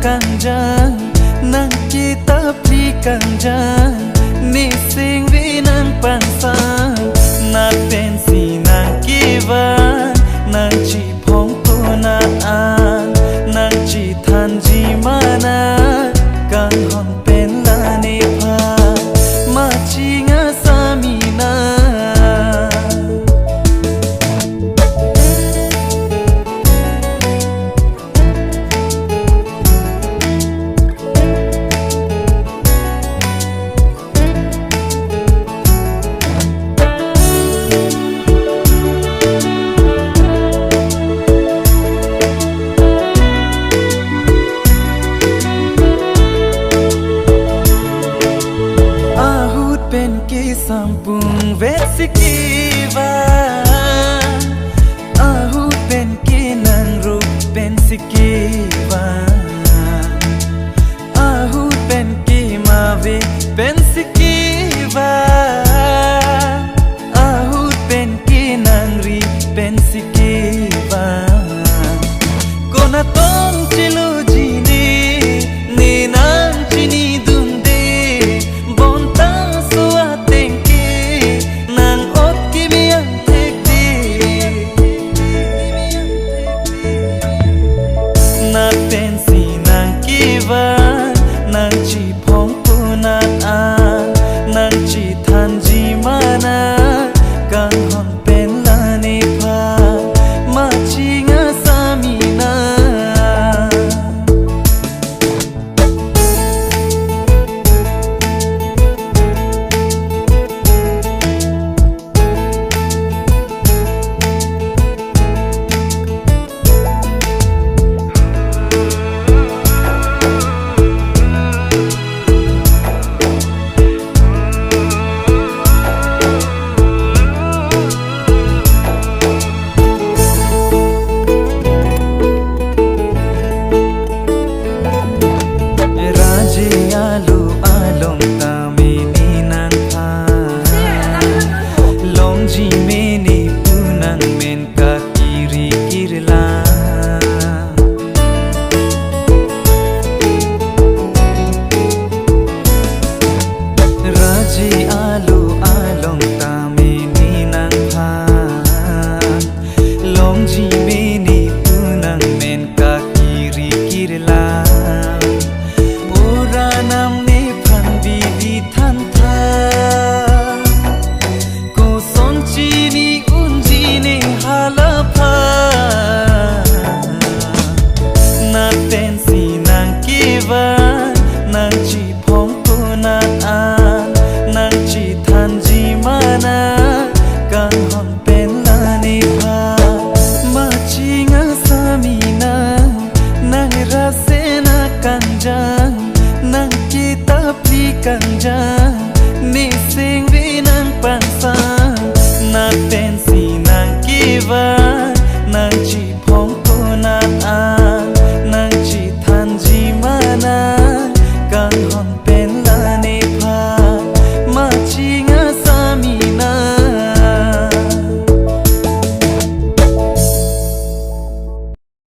kanjang nang kita pli kanjang ni sing vi nang pansang na pensi nang kiva nang chi phong tu na an nang chi than ji mana kan hon pen la ni pha ma chi nga sa mi na sampung vesikiva ahu pen kinang rup pen sikiva ahu pen kimavi pen sikiva ahu pen kinang ri pen sikiva kona tong chilu jini ni nang chini dunde bonta nang chi phong tu na an nang chi than ji mana kan hon pen la ni pha ma chi nga sa mi na nang chi phong tu na an nang chi than ji mana kan hon pen la ni pha ma chi nga sa mi na nang ra se na kanjang nang kita pli kanjang